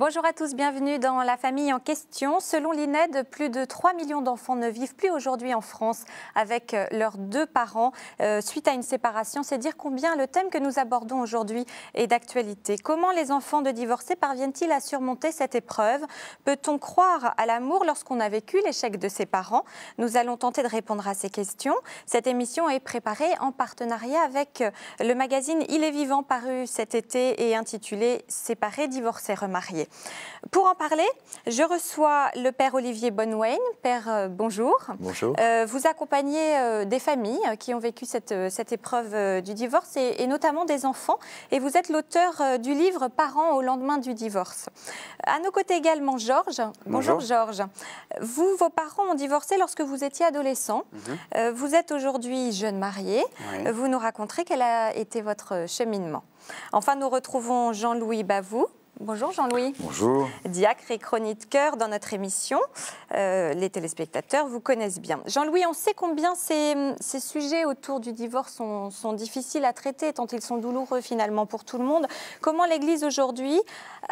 Bonjour à tous, bienvenue dans La famille en question. Selon l'INED, plus de 3 millions d'enfants ne vivent plus aujourd'hui en France avec leurs deux parents suite à une séparation. C'est dire combien le thème que nous abordons aujourd'hui est d'actualité. Comment les enfants de divorcés parviennent-ils à surmonter cette épreuve? Peut-on croire à l'amour lorsqu'on a vécu l'échec de ses parents? Nous allons tenter de répondre à ces questions. Cette émission est préparée en partenariat avec le magazine Il est vivant paru cet été et intitulé « Séparés, divorcés, remariés ». Pour en parler, je reçois le père Olivier Bonnewain. Père, bonjour. Bonjour. Vous accompagnez des familles qui ont vécu cette épreuve du divorce et notamment des enfants. Et vous êtes l'auteur du livre « Parents au lendemain du divorce ». À nos côtés également, Georges. Bonjour Georges. Vous, vos parents ont divorcé lorsque vous étiez adolescent. Vous êtes aujourd'hui jeune marié. Oui. Vous nous raconterez quel a été votre cheminement. Enfin, nous retrouvons Jean-Louis Bavoux. Bonjour Jean-Louis. Bonjour. Diacre et chroniqueur dans notre émission. Les téléspectateurs vous connaissent bien. Jean-Louis, on sait combien ces sujets autour du divorce sont difficiles à traiter, tant ils sont douloureux finalement pour tout le monde. Comment l'Église aujourd'hui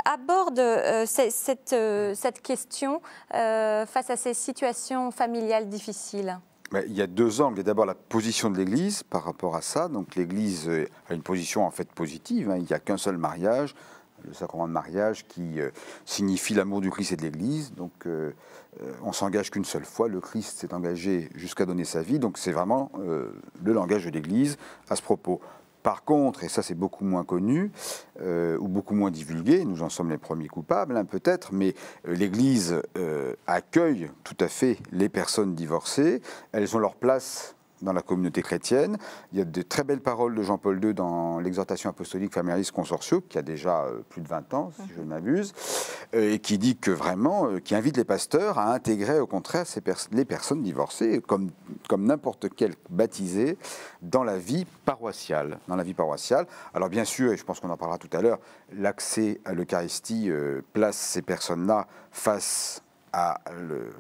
aborde cette question face à ces situations familiales difficiles ? Il y a deux angles. Il y a d'abord la position de l'Église par rapport à ça. Donc l'Église a une position en fait positive. Il n'y a qu'un seul mariage, le sacrement de mariage, qui signifie l'amour du Christ et de l'Église. Donc on s'engage qu'une seule fois. Le Christ s'est engagé jusqu'à donner sa vie. Donc c'est vraiment le langage de l'Église à ce propos. Par contre, et ça c'est beaucoup moins connu ou beaucoup moins divulgué, nous en sommes les premiers coupables peut-être, mais l'Église accueille tout à fait les personnes divorcées. Elles ont leur place dans la communauté chrétienne. Il y a de très belles paroles de Jean-Paul II dans l'exhortation apostolique Familiaris Consortio, qui a déjà plus de 20 ans, si je ne m'abuse, et qui dit que vraiment, qui invite les pasteurs à intégrer au contraire les personnes divorcées, comme n'importe quel baptisé, dans la vie paroissiale. Alors bien sûr, et je pense qu'on en parlera tout à l'heure, l'accès à l'Eucharistie place ces personnes-là face à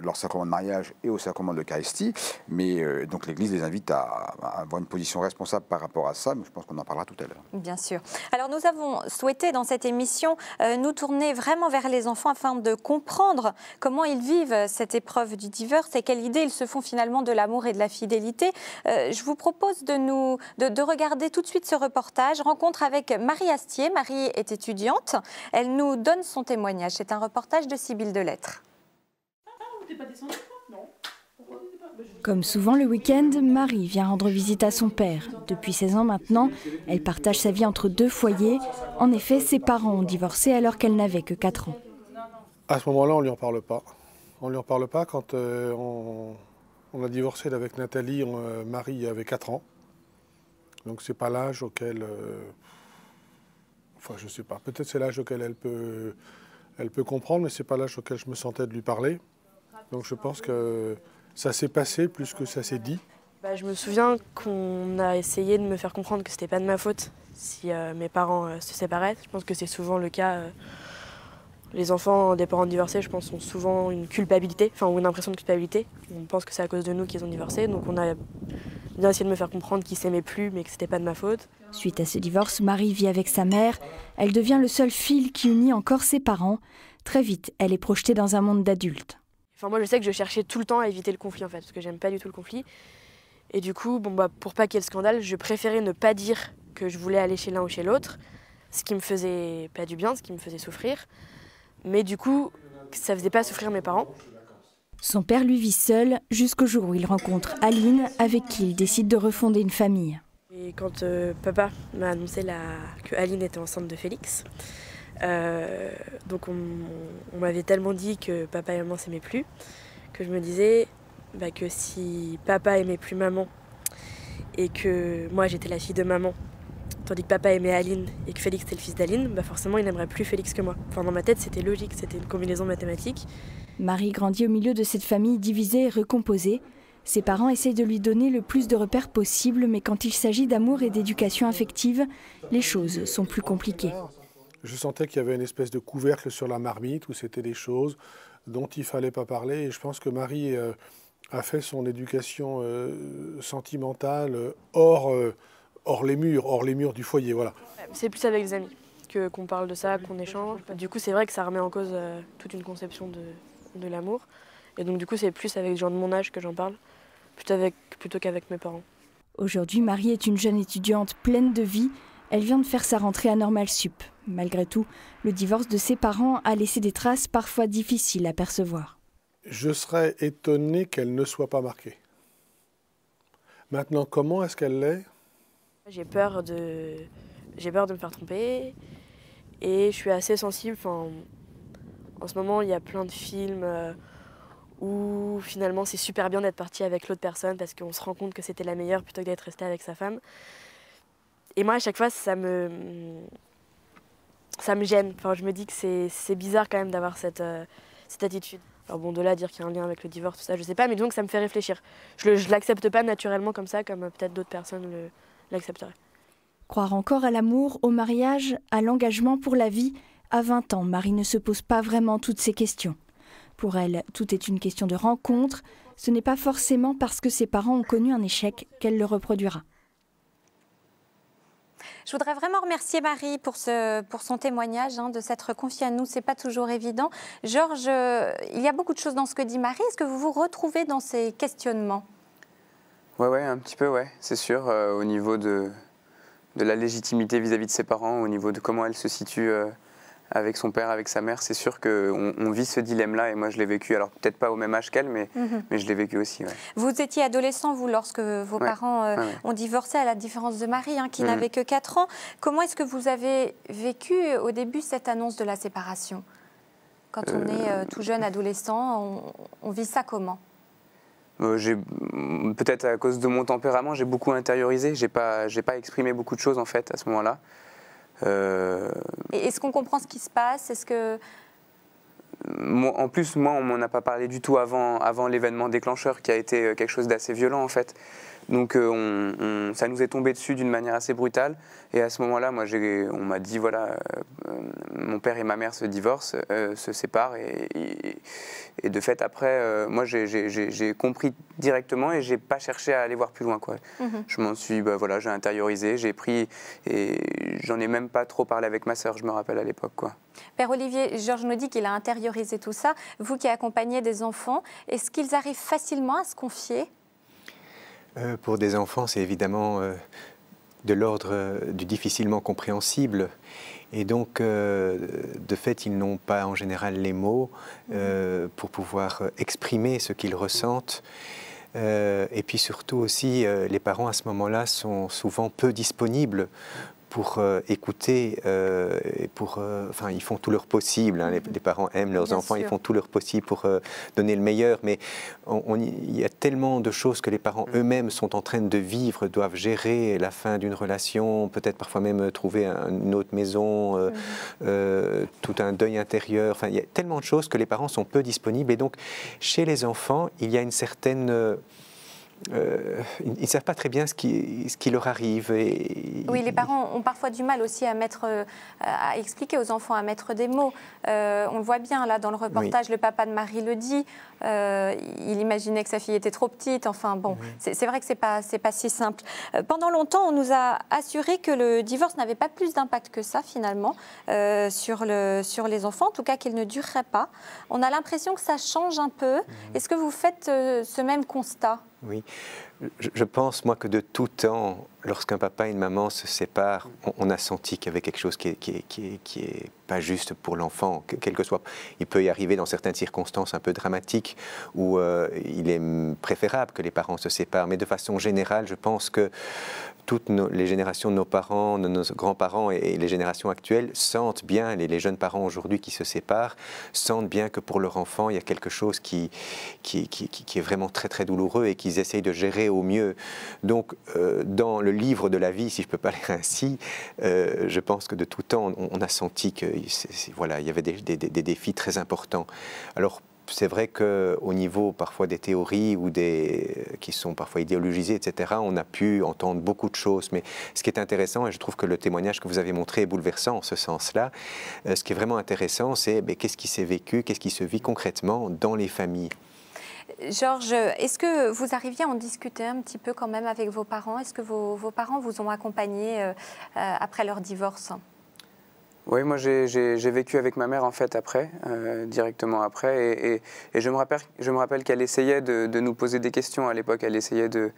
leur sacrement de mariage et au sacrement de l'Eucharistie, mais donc l'Église les invite à avoir une position responsable par rapport à ça, mais je pense qu'on en parlera tout à l'heure. Bien sûr. Alors nous avons souhaité dans cette émission nous tourner vraiment vers les enfants afin de comprendre comment ils vivent cette épreuve du divorce et quelle idée ils se font finalement de l'amour et de la fidélité. Je vous propose de regarder tout de suite ce reportage, rencontre avec Marie Astier. Marie est étudiante, elle nous donne son témoignage. C'est un reportage de Sibylle Delettre. Comme souvent le week-end, Marie vient rendre visite à son père. Depuis 16 ans maintenant, elle partage sa vie entre deux foyers. En effet, ses parents ont divorcé alors qu'elle n'avait que 4 ans. À ce moment-là, on ne lui en parle pas. On ne lui en parle pas quand on a divorcé avec Nathalie, Marie avait 4 ans. Donc c'est pas l'âge auquel... Enfin, je ne sais pas. Peut-être c'est l'âge auquel elle peut comprendre, mais ce n'est pas l'âge auquel je me sentais de lui parler. Donc je pense que ça s'est passé plus que ça s'est dit. Je me souviens qu'on a essayé de me faire comprendre que ce n'était pas de ma faute si mes parents se séparaient. Je pense que c'est souvent le cas. Les enfants des parents divorcés, je pense, ont souvent une culpabilité, ou une impression de culpabilité. On pense que c'est à cause de nous qu'ils ont divorcé. Donc on a bien essayé de me faire comprendre qu'ils ne s'aimaient plus, mais que ce n'était pas de ma faute. Suite à ce divorce, Marie vit avec sa mère. Elle devient le seul fil qui unit encore ses parents. Très vite, elle est projetée dans un monde d'adultes. Moi, je sais que je cherchais tout le temps à éviter le conflit, en fait, parce que j'aime pas du tout le conflit. Et du coup, pour pas qu'il y ait le scandale, je préférais ne pas dire que je voulais aller chez l'un ou chez l'autre, ce qui me faisait pas du bien, ce qui me faisait souffrir. Mais du coup, ça faisait pas souffrir mes parents. Son père lui vit seul jusqu'au jour où il rencontre Aline, avec qui il décide de refonder une famille. Et quand papa m'a annoncé que Aline était enceinte de Félix, donc on m'avait tellement dit que papa et maman s'aimaient plus, que je me disais que si papa aimait plus maman et que moi j'étais la fille de maman, tandis que papa aimait Aline et que Félix était le fils d'Aline, forcément il n'aimerait plus Félix que moi. Dans ma tête c'était logique, c'était une combinaison mathématique. Marie grandit au milieu de cette famille divisée et recomposée. Ses parents essayent de lui donner le plus de repères possible, mais quand il s'agit d'amour et d'éducation affective, les choses sont plus compliquées. Je sentais qu'il y avait une espèce de couvercle sur la marmite où c'était des choses dont il ne fallait pas parler. Et je pense que Marie a fait son éducation sentimentale hors les murs du foyer. Voilà. C'est plus avec les amis. qu'on parle de ça, qu'on échange. Du coup, c'est vrai que ça remet en cause toute une conception de l'amour. Et donc, du coup, c'est plus avec des gens de mon âge que j'en parle, plutôt qu'avec mes parents. Aujourd'hui, Marie est une jeune étudiante pleine de vie. Elle vient de faire sa rentrée à Normal Sup. Malgré tout, le divorce de ses parents a laissé des traces parfois difficiles à percevoir. Je serais étonné qu'elle ne soit pas marquée. Maintenant, comment est-ce qu'elle l'est? J'ai peur de me faire tromper et je suis assez sensible. En ce moment, il y a plein de films où finalement c'est super bien d'être parti avec l'autre personne parce qu'on se rend compte que c'était la meilleure plutôt que d'être resté avec sa femme. Et moi, à chaque fois, ça me gêne. Enfin, je me dis que c'est bizarre quand même d'avoir cette attitude. Alors bon, de là à dire qu'il y a un lien avec le divorce, tout ça, je sais pas, mais disons que ça me fait réfléchir. Je l'accepte pas naturellement comme ça, comme peut-être d'autres personnes l'accepteraient. Croire encore à l'amour, au mariage, à l'engagement pour la vie, à 20 ans, Marie ne se pose pas vraiment toutes ces questions. Pour elle, tout est une question de rencontre. Ce n'est pas forcément parce que ses parents ont connu un échec qu'elle le reproduira. Je voudrais vraiment remercier Marie pour son témoignage, de s'être confiée à nous. Ce n'est pas toujours évident. Georges, il y a beaucoup de choses dans ce que dit Marie. Est-ce que vous vous retrouvez dans ces questionnements? Ouais, un petit peu, ouais, c'est sûr. Au niveau de la légitimité vis-à-vis de ses parents, au niveau de comment elle se situe avec son père, avec sa mère, c'est sûr qu'on vit ce dilemme-là. Et moi, je l'ai vécu, alors peut-être pas au même âge qu'elle, mais je l'ai vécu aussi. Ouais. Vous étiez adolescent, vous, lorsque vos parents ont divorcé, à la différence de Marie, qui n'avait que 4 ans. Comment est-ce que vous avez vécu au début cette annonce de la séparation? Quand on est tout jeune, adolescent, on vit ça comment? Peut-être à cause de mon tempérament, j'ai beaucoup intériorisé. J'ai pas exprimé beaucoup de choses, en fait, à ce moment-là. Et est-ce qu'on comprend ce qui se passe? Est-ce que... En plus, moi, on m'en a pas parlé du tout avant l'événement déclencheur, qui a été quelque chose d'assez violent, en fait. Donc, ça nous est tombé dessus d'une manière assez brutale. Et à ce moment-là, moi, on m'a dit, voilà, mon père et ma mère se divorcent, se séparent. Et de fait, après, moi, j'ai compris directement et j'ai pas cherché à aller voir plus loin, quoi. Je m'en suis, voilà, j'ai intériorisé, j'ai pris et j'en ai même pas trop parlé avec ma sœur, je me rappelle à l'époque, quoi. Père Olivier, Georges nous dit qu'il a intériorisé tout ça. Vous qui accompagnez des enfants, est-ce qu'ils arrivent facilement à se confier? Pour des enfants, c'est évidemment de l'ordre du difficilement compréhensible. Et donc, de fait, ils n'ont pas en général les mots pour pouvoir exprimer ce qu'ils ressentent. Et puis surtout aussi, les parents à ce moment-là sont souvent peu disponibles pour écouter, enfin, ils font tout leur possible. Hein, les parents aiment leurs enfants, ils font tout leur possible pour donner le meilleur. Mais il y a tellement de choses que les parents eux-mêmes sont en train de vivre, doivent gérer la fin d'une relation, peut-être parfois même trouver une autre maison, tout un deuil intérieur. Enfin, il y a tellement de choses que les parents sont peu disponibles. Et donc, chez les enfants, il y a une certaine... ils ne savent pas très bien ce qui leur arrive. Oui, les parents ont parfois du mal aussi à expliquer aux enfants, à mettre des mots. On le voit bien là dans le reportage, le papa de Marie le dit. Il imaginait que sa fille était trop petite. Enfin bon, c'est vrai que c'est pas si simple. Pendant longtemps, on nous a assuré que le divorce n'avait pas plus d'impact que ça finalement sur les enfants, en tout cas qu'il ne durerait pas. On a l'impression que ça change un peu. Est-ce que vous faites ce même constat ? Oui, je pense moi que de tout temps, lorsqu'un papa et une maman se séparent, on a senti qu'il y avait quelque chose qui est pas juste pour l'enfant, quel que soit. Il peut y arriver dans certaines circonstances un peu dramatiques où il est préférable que les parents se séparent, mais de façon générale, je pense que toutes les générations de nos parents, de nos grands-parents et les générations actuelles sentent bien, les jeunes parents aujourd'hui qui se séparent, sentent bien que pour leur enfant, il y a quelque chose qui est vraiment très très douloureux et qu'ils essayent de gérer au mieux. Donc, dans le livre de la vie, si je peux pas lire ainsi, je pense que de tout temps, on a senti que voilà, il y avait des défis très importants. Alors, c'est vrai qu'au niveau parfois des théories ou qui sont parfois idéologisées, etc., on a pu entendre beaucoup de choses. Mais ce qui est intéressant, et je trouve que le témoignage que vous avez montré est bouleversant en ce sens-là, ce qui est vraiment intéressant, c'est qu'est-ce qui s'est vécu, qu'est-ce qui se vit concrètement dans les familles. Georges, est-ce que vous arriviez à en discuter un petit peu quand même avec vos parents? Est-ce que vos parents vous ont accompagné après leur divorce? Oui, moi j'ai vécu avec ma mère en fait après, directement après, et je me rappelle qu'elle essayait de nous poser des questions à l'époque, elle essayait de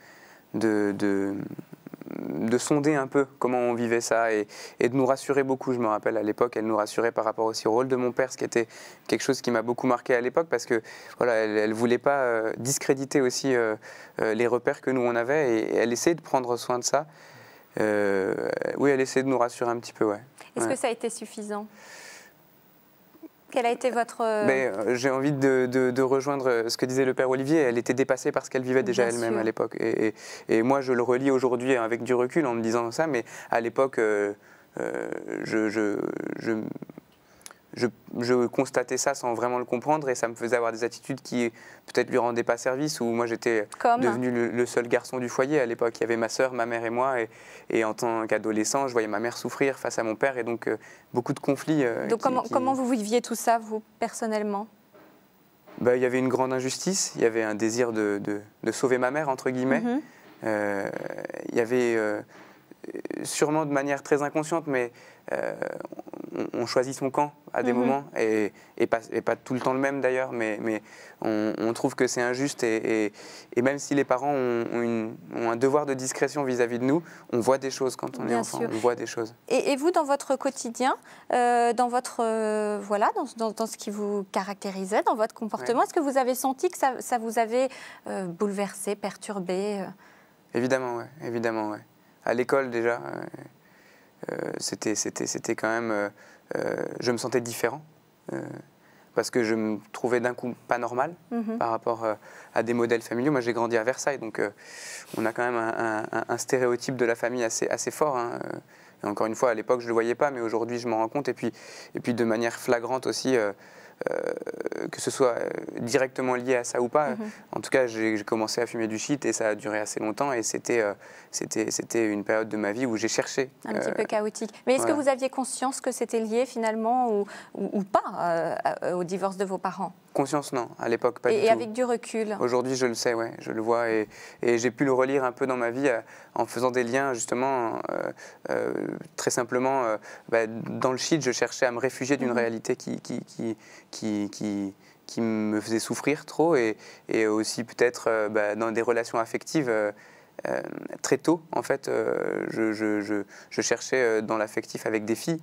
sonder un peu comment on vivait ça et de nous rassurer beaucoup. Je me rappelle à l'époque, elle nous rassurait par rapport aussi au rôle de mon père, ce qui était quelque chose qui m'a beaucoup marqué à l'époque parce que voilà, elle voulait pas discréditer aussi les repères que nous on avait et elle essayait de prendre soin de ça. Oui, elle essayait de nous rassurer un petit peu, ouais. Est-ce que ça a été suffisant? Quel a été votre... J'ai envie de rejoindre ce que disait le père Olivier. Elle était dépassée par ce qu'elle vivait déjà elle-même à l'époque. Et moi, je le relis aujourd'hui avec du recul en me disant ça, mais à l'époque, je constatais ça sans vraiment le comprendre et ça me faisait avoir des attitudes qui peut-être lui rendaient pas service, où moi j'étais devenu le seul garçon du foyer à l'époque. Il y avait ma sœur, ma mère et moi, et en tant qu'adolescent, je voyais ma mère souffrir face à mon père et donc beaucoup de conflits. Donc comment vous viviez tout ça, vous, personnellement? Il y avait une grande injustice, il y avait un désir de sauver ma mère, entre guillemets. Il y avait sûrement de manière très inconsciente, mais on choisit son camp à des moments, et pas tout le temps le même d'ailleurs, mais on trouve que c'est injuste, et même si les parents ont un devoir de discrétion vis-à-vis de nous, on voit des choses quand on est enfant, on voit des choses. Et vous, dans votre quotidien, dans votre voilà, dans ce qui vous caractérisait, dans votre comportement, est-ce que vous avez senti que ça vous avait bouleversé, perturbé? Évidemment, ouais, évidemment, ouais. À l'école déjà, c'était quand même... je me sentais différent, parce que je me trouvais d'un coup pas normal par rapport à des modèles familiaux. Moi j'ai grandi à Versailles, donc on a quand même un stéréotype de la famille assez fort. Hein. Et encore une fois, à l'époque je ne le voyais pas, mais aujourd'hui je m'en rends compte. Et puis de manière flagrante aussi, que ce soit directement lié à ça ou pas. En tout cas, j'ai commencé à fumer du shit et ça a duré assez longtemps, et c'était une période de ma vie où j'ai cherché. Un petit peu chaotique. Mais est-ce que vous aviez conscience que c'était lié finalement ou pas au divorce de vos parents? Conscience, non. À l'époque, pas du tout. Et avec du recul? Aujourd'hui, je le sais, ouais, je le vois. Et j'ai pu le relire un peu dans ma vie en faisant des liens, justement, très simplement. Dans le shit, je cherchais à me réfugier d'une réalité qui me faisait souffrir trop, et aussi peut-être dans des relations affectives. Très tôt, en fait, je cherchais dans l'affectif avec des filles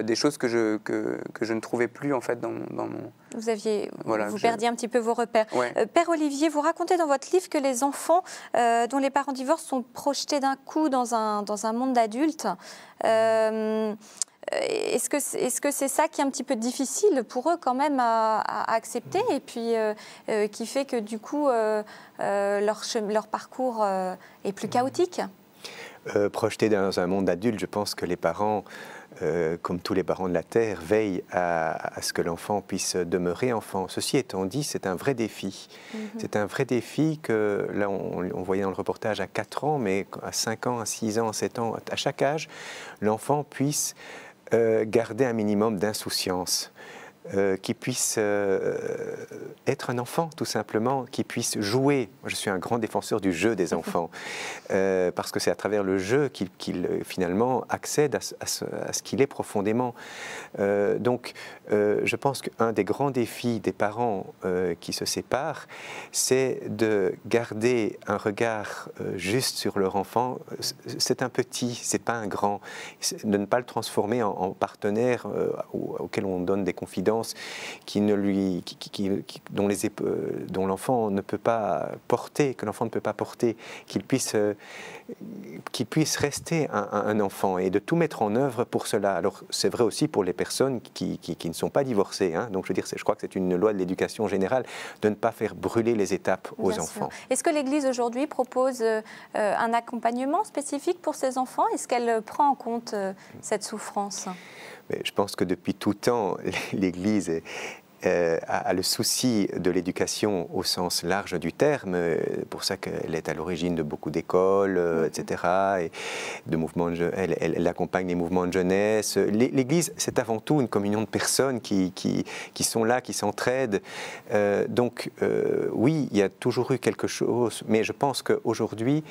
des choses que je ne trouvais plus en fait dans mon... Vous perdiez un petit peu vos repères. Ouais. Père Olivier, vous racontez dans votre livre que les enfants dont les parents divorcent sont projetés d'un coup dans un monde d'adultes. Est-ce que c'est ça qui est un petit peu difficile pour eux quand même à accepter, et puis qui fait que du coup leur parcours est plus chaotique? Projetés dans un monde d'adulte, je pense que les parents, comme tous les parents de la Terre, veillent à ce que l'enfant puisse demeurer enfant. Ceci étant dit, c'est un vrai défi. C'est un vrai défi que, là, on voyait dans le reportage à 4 ans, mais à 5 ans, à 6 ans, à 7 ans, à chaque âge, l'enfant puisse garder un minimum d'insouciance, qui puisse être un enfant, tout simplement, qui puisse jouer. Moi, je suis un grand défenseur du jeu des enfants, parce que c'est à travers le jeu qu'il finalement accède à ce qu'il est profondément. Donc, je pense qu'un des grands défis des parents qui se séparent, c'est de garder un regard juste sur leur enfant. C'est un petit, c'est pas un grand. De ne pas le transformer en partenaire auquel on donne des confidences dont l'enfant ne peut pas porter, que l'enfant ne peut pas porter, qu'il puisse rester un enfant, et de tout mettre en œuvre pour cela. Alors c'est vrai aussi pour les personnes qui ne sont pas divorcées, hein. Donc je veux dire, je crois que c'est une loi de l'éducation générale de ne pas faire brûler les étapes aux enfants. Est-ce que l'Église aujourd'hui propose un accompagnement spécifique pour ces enfants? Est-ce qu'elle prend en compte cette souffrance? Mais je pense que depuis tout temps, l'Église a le souci de l'éducation au sens large du terme, pour ça qu'elle est à l'origine de beaucoup d'écoles, etc. Et de mouvements elle accompagne les mouvements de jeunesse. L'Église, c'est avant tout une communion de personnes qui sont là, qui s'entraident. Donc oui, il y a toujours eu quelque chose, mais je pense qu'aujourd'hui,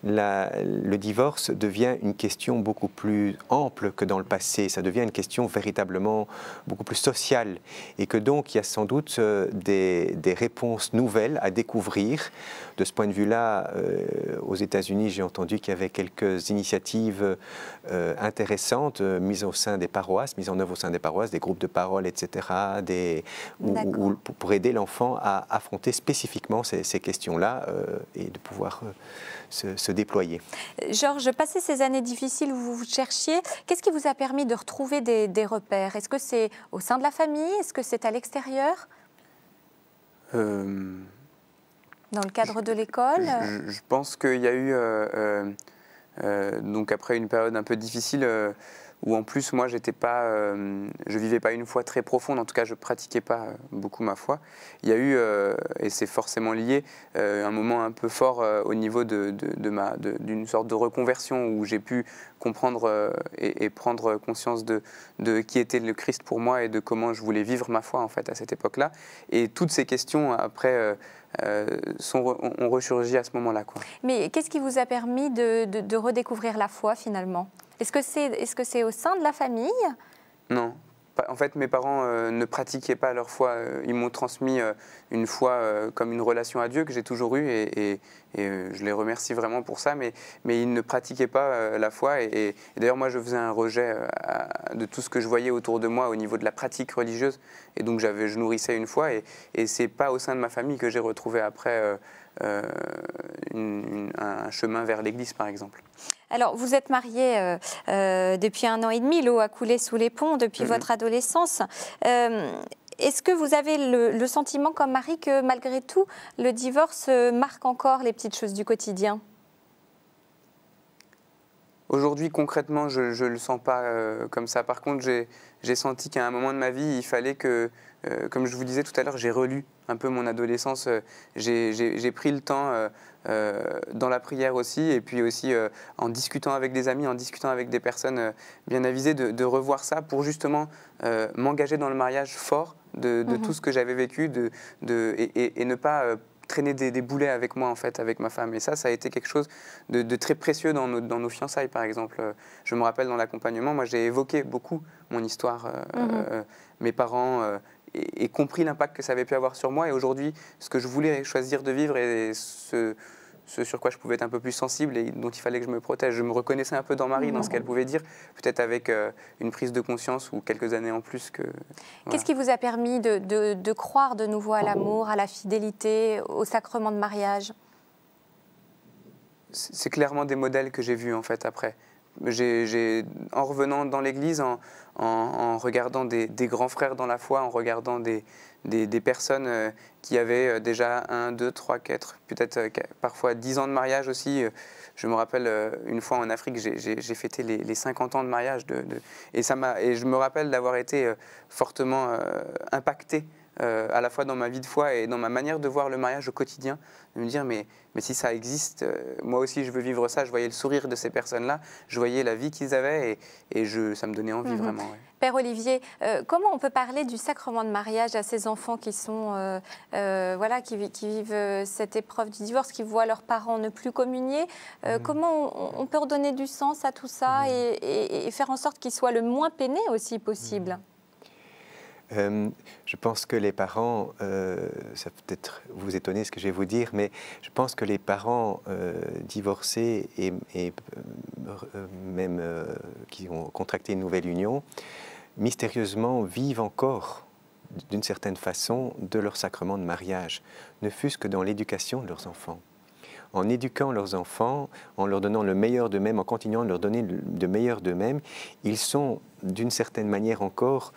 le divorce devient une question beaucoup plus ample que dans le passé. Ça devient une question véritablement beaucoup plus sociale, et que donc il y a sans doute des réponses nouvelles à découvrir. De ce point de vue-là, aux États-Unis, j'ai entendu qu'il y avait quelques initiatives intéressantes mises au sein des paroisses, mises en œuvre au sein des paroisses, des groupes de parole, etc., pour aider l'enfant à affronter spécifiquement ces questions-là et de pouvoir se déployer. Georges, passé ces années difficiles où vous cherchiez, qu'est-ce qui vous a permis de retrouver des repères? Est-ce que c'est au sein de la famille? Est-ce que c'est à l'extérieur? Dans le cadre de l'école? Je pense qu'il y a eu, donc après une période un peu difficile, où en plus moi je vivais pas une foi très profonde, en tout cas je pratiquais pas beaucoup ma foi. Il y a eu, et c'est forcément lié, un moment un peu fort au niveau d'une sorte de reconversion où j'ai pu comprendre et prendre conscience de qui était le Christ pour moi et de comment je voulais vivre ma foi en fait à cette époque-là. Et toutes ces questions après ont ressurgi à ce moment-là, quoi. Mais qu'est-ce qui vous a permis de redécouvrir la foi finalement? Est-ce que c'est au sein de la famille? Non. En fait, mes parents ne pratiquaient pas leur foi. Ils m'ont transmis une foi comme une relation à Dieu que j'ai toujours eue et je les remercie vraiment pour ça. Mais ils ne pratiquaient pas la foi. Et d'ailleurs, moi, je faisais un rejet de tout ce que je voyais autour de moi au niveau de la pratique religieuse. Et donc, je nourrissais une foi. Et c'est pas au sein de ma famille que j'ai retrouvé après un chemin vers l'Église, par exemple. Alors, vous êtes marié depuis 1 an et demi, l'eau a coulé sous les ponts depuis votre adolescence. Est-ce que vous avez le sentiment, comme Marie, que malgré tout, le divorce marque encore les petites choses du quotidien? Aujourd'hui, concrètement, je ne le sens pas comme ça. Par contre, j'ai senti qu'à un moment de ma vie, il fallait que, comme je vous disais tout à l'heure, j'ai relu un peu mon adolescence. J'ai pris le temps dans la prière aussi, et puis aussi en discutant avec des amis, en discutant avec des personnes bien avisées, de revoir ça pour justement m'engager dans le mariage fort de tout ce que j'avais vécu et ne pas traîner des boulets avec moi, en fait, avec ma femme. Et ça a été quelque chose de très précieux dans nos fiançailles, par exemple. Je me rappelle dans l'accompagnement, moi, j'ai évoqué beaucoup mon histoire, mes parents, et compris l'impact que ça avait pu avoir sur moi. Et aujourd'hui, ce que je voulais choisir de vivre et ce sur quoi je pouvais être un peu plus sensible et dont il fallait que je me protège. Je me reconnaissais un peu dans Marie, dans ce qu'elle pouvait dire, peut-être avec une prise de conscience ou quelques années en plus. Voilà. Qu'est-ce qui vous a permis de croire de nouveau à l'amour, à la fidélité, au sacrement de mariage? C'est clairement des modèles que j'ai vus en fait après. En revenant dans l'église, en regardant des grands frères dans la foi, en regardant des personnes qui avaient déjà 1, 2, 3, 4, peut-être parfois 10 ans de mariage aussi. Je me rappelle une fois en Afrique, j'ai fêté les 50 ans de mariage. Et je me rappelle d'avoir été fortement impacté à la fois dans ma vie de foi et dans ma manière de voir le mariage au quotidien, de me dire mais si ça existe, moi aussi je veux vivre ça. Je voyais le sourire de ces personnes-là, je voyais la vie qu'ils avaient et ça me donnait envie vraiment. Ouais. Père Olivier, comment on peut parler du sacrement de mariage à ces enfants qui sont, qui vivent cette épreuve du divorce, qui voient leurs parents ne plus communier? Comment on peut redonner du sens à tout ça et faire en sorte qu'ils soient le moins peinés aussi possible? Je pense que les parents, ça peut peut-être vous étonner ce que je vais vous dire, mais je pense que les parents divorcés et même qui ont contracté une nouvelle union, mystérieusement vivent encore d'une certaine façon de leur sacrement de mariage, ne fût-ce que dans l'éducation de leurs enfants. En éduquant leurs enfants, en leur donnant le meilleur d'eux-mêmes, en continuant de leur donner le meilleur d'eux-mêmes, ils sont d'une certaine manière encore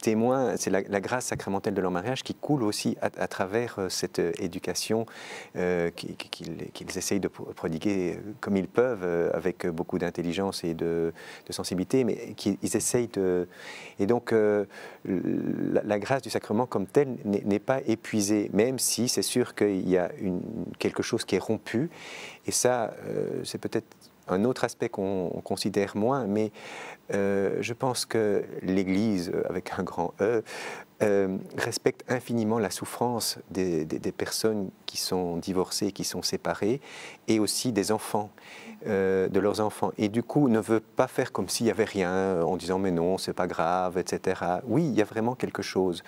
témoins, c'est la grâce sacramentelle de leur mariage qui coule aussi à travers cette éducation qu'ils essayent de prodiguer comme ils peuvent, avec beaucoup d'intelligence et de sensibilité, mais qu'ils essayent de... Et donc, la grâce du sacrement comme telle n'est pas épuisée, même si c'est sûr qu'il y a quelque chose qui est rompu. Et ça, c'est peut-être un autre aspect qu'on considère moins, mais je pense que l'Église, avec un grand E, respecte infiniment la souffrance des personnes qui sont divorcées, qui sont séparées, et aussi des enfants, de leurs enfants. Et du coup, ne veut pas faire comme s'il n'y avait rien, en disant « mais non, c'est pas grave », etc. Oui, il y a vraiment quelque chose,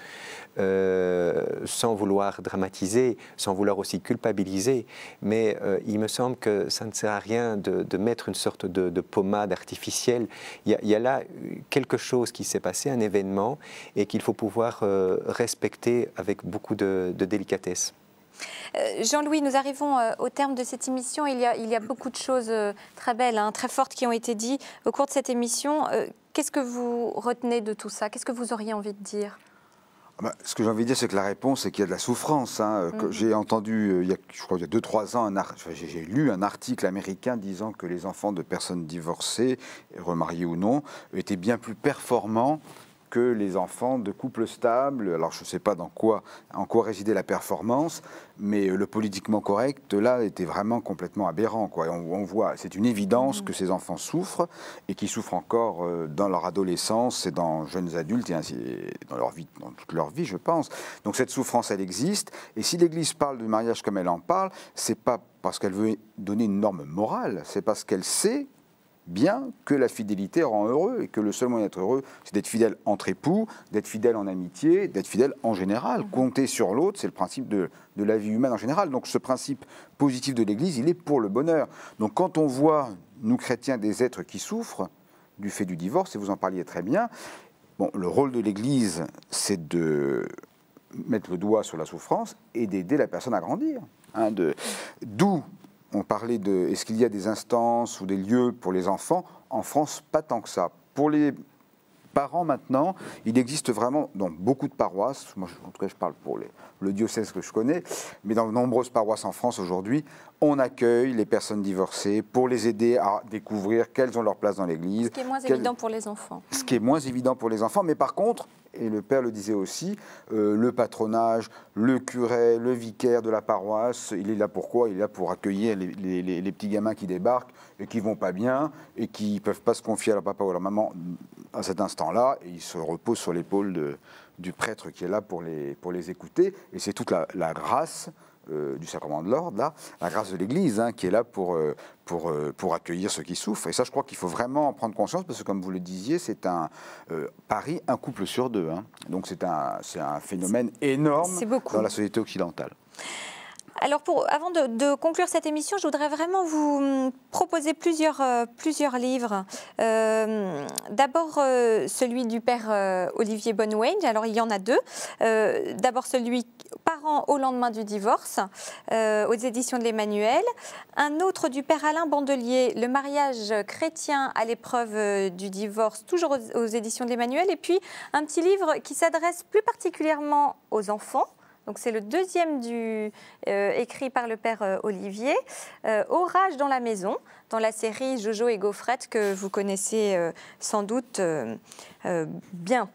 sans vouloir dramatiser, sans vouloir aussi culpabiliser, mais il me semble que ça ne sert à rien de mettre une sorte de pommade artificielle. Il y a là quelque chose qui s'est passé, un événement, et qu'il faut pouvoir respecter avec beaucoup de délicatesse. Jean-Louis, nous arrivons au terme de cette émission. Il y a beaucoup de choses très belles, hein, très fortes qui ont été dites au cours de cette émission. Qu'est-ce que vous retenez de tout ça? Qu'est-ce que vous auriez envie de dire? Ce que j'ai envie de dire, c'est que la réponse, c'est qu'il y a de la souffrance. Hein. J'ai entendu, je crois qu'il y a 2-3 ans, j'ai lu un article américain disant que les enfants de personnes divorcées, remariées ou non, étaient bien plus performants que les enfants de couples stables. Alors, je ne sais pas en quoi résidait la performance, mais le politiquement correct, là, était vraiment complètement aberrant, quoi. On voit, c'est une évidence que ces enfants souffrent, et qu'ils souffrent encore dans leur adolescence et dans jeunes adultes, et ainsi, dans leur vie, dans toute leur vie, je pense. Donc, cette souffrance, elle existe. Et si l'Église parle du mariage comme elle en parle, c'est pas parce qu'elle veut donner une norme morale, c'est parce qu'elle sait bien que la fidélité rend heureux, et que le seul moyen d'être heureux, c'est d'être fidèle entre époux, d'être fidèle en amitié, d'être fidèle en général. Compter sur l'autre, c'est le principe de la vie humaine en général. Donc ce principe positif de l'Église, il est pour le bonheur. Donc quand on voit, nous chrétiens, des êtres qui souffrent du fait du divorce, et vous en parliez très bien, bon, le rôle de l'Église, c'est de mettre le doigt sur la souffrance et d'aider la personne à grandir. Hein, d'où on parlait de, est-ce qu'il y a des instances ou des lieux pour les enfants? En France, pas tant que ça. Pour les parents maintenant, il existe vraiment dans beaucoup de paroisses, moi en tout cas je parle pour le diocèse que je connais, mais dans de nombreuses paroisses en France aujourd'hui, on accueille les personnes divorcées pour les aider à découvrir quelles ont leur place dans l'Église. Ce qui est moins évident pour les enfants. Ce qui est moins évident pour les enfants, mais par contre, et le père le disait aussi, le patronage, le curé, le vicaire de la paroisse, il est là pour quoi? Il est là pour accueillir les petits gamins qui débarquent et qui vont pas bien et qui ne peuvent pas se confier à leur papa ou à leur maman à cet instant-là, et ils se reposent sur l'épaule du prêtre qui est là pour les écouter. Et c'est toute la grâce du sacrement de l'ordre, là, la grâce de l'Église, hein, qui est là pour accueillir ceux qui souffrent. Et ça, je crois qu'il faut vraiment en prendre conscience, parce que comme vous le disiez, c'est Paris, un couple sur deux. Hein. Donc c'est un phénomène énorme dans la société occidentale. Alors, avant de conclure cette émission, je voudrais vraiment vous proposer plusieurs livres. D'abord, celui du père Olivier Bonnewage. Alors, il y en a deux. D'abord, celui « Parents au lendemain du divorce » aux éditions de l'Emmanuel. Un autre du père Alain Bandelier, « Le mariage chrétien à l'épreuve du divorce », toujours aux éditions de l'Emmanuel. Et puis, un petit livre qui s'adresse plus particulièrement aux enfants. Donc c'est le deuxième écrit par le père Olivier, Orage dans la maison, dans la série Jojo et Gaufrette que vous connaissez sans doute bien.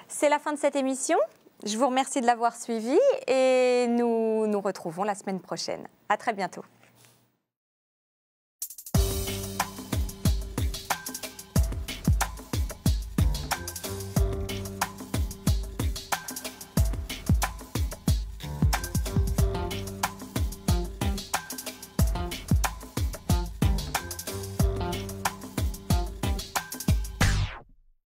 C'est la fin de cette émission. Je vous remercie de l'avoir suivi et nous nous retrouvons la semaine prochaine. À très bientôt.